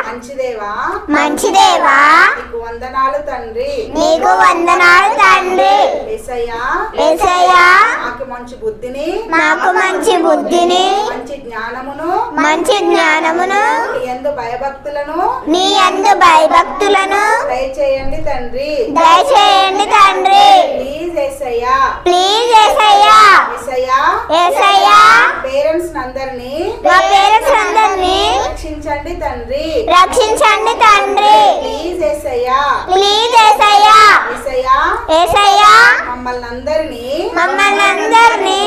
మంచిదేవా మంచిదేవా నీకు వందనాలు తండ్రి నీకు వందనాలు తండ్రి యేసయ్యా యేసయ్యా నాకు మంచి బుద్ధిని నాకు మంచి బుద్ధిని మంచి జ్ఞానమును నీ యందు భయభక్తులను నీ యందు భయభక్తులను దయచేయండి తండ్రి దయచేయండి తండ్రి please Yesayya please Yesayya Yesayya Yesayya parents అందరినీ మా పేరెంట్స్ అందరినీ రక్షించండి తండ్రి రక్షించండి తండ్రి ప్లీజ్ యేసయ్యా ప్లీజ్ యేసయ్యా యేసయ్యా యేసయ్యా మమ్మల్ని అందరినీ మమ్మల్నందరినీ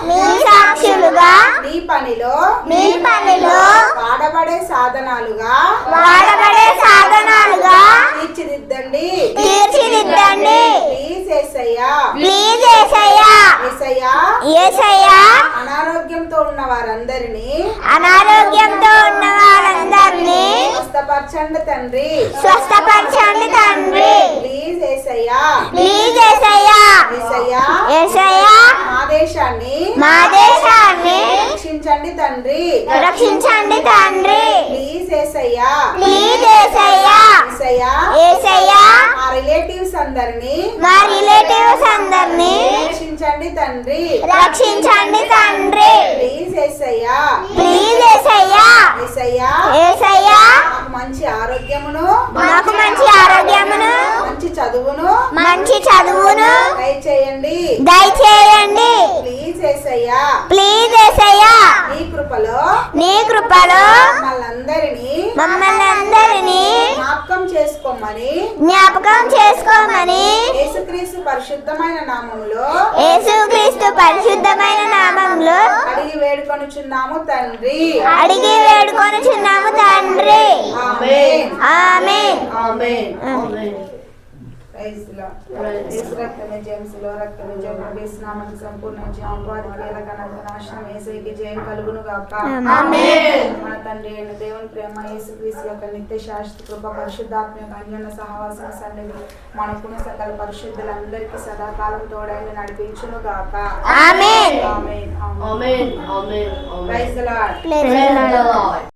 నీ సాక్షులుగా నీ పనిలో వాడబడే సాధనాలుగా తీర్చిదిద్దండి ప్లీజ్ యేసయ్యా ప్లీజ్ యేసయ్యా యేసయ్యా యేసయ్యా అనారోగ్యంతో ఉన్న వారందరినీ స్వస్థపరచండి తండ్రి ప్లీజ్ యేసయ్యా ప్లీజ్ యేసయ్యా యేసయ్యా యేసయ్యా మా దేశాన్ని రక్షించండి తండ్రి ప్లీజ్ యేసయ్యా ప్లీజ్ యేసయ్యా యేసయ్యా యేసయ్యా మా రిలేటివ్స్ అందరినీ రక్షించండి తండ్రి ప్లీజ్ యేసయ్యా ప్లీజ్ యేసయ్యా యేసయ్యా యేసయ్యా మాకు మంచి ఆరోగ్యమును మంచి చదువును దయచేయండి ప్లీజ్ యేసయ్యా ప్లీజ్ యేసయ్యా నీ కృపలో మమ్మల్ని అందరినీ జ్ఞాపకం చేసుకోమని యేసుక్రీస్తు పరిశుద్ధమైన నామములో అడిగి వేడుకొనుచున్నాము తండ్రి ఆమేన్ ఆమేన్ ఆమేన్ ప్రైజ్ ది లార్డ్ యేసు రక్తమే జయములో రక్తమే జయము నామముకి సంపూర్ణ జయం అపవాదికి ఎలకనంత నాశనం యేసుకి జయం కలుగును గాక ఆమేన్ మన తండ్రి అయిన దేవుని ప్రేమ యేసుక్రీస్తు యొక్క నిత్య శాశ్వత కృప పరిశుద్ధాత్మ యొక్క అన్యోన్య సహవాసం సన్నిధి మనకున్న సకల పరిశుద్ధులందరికీ సదాకాలం తోడైన నడిపించును గాక amen amen Amen. Amen. Praise the lord praise the lord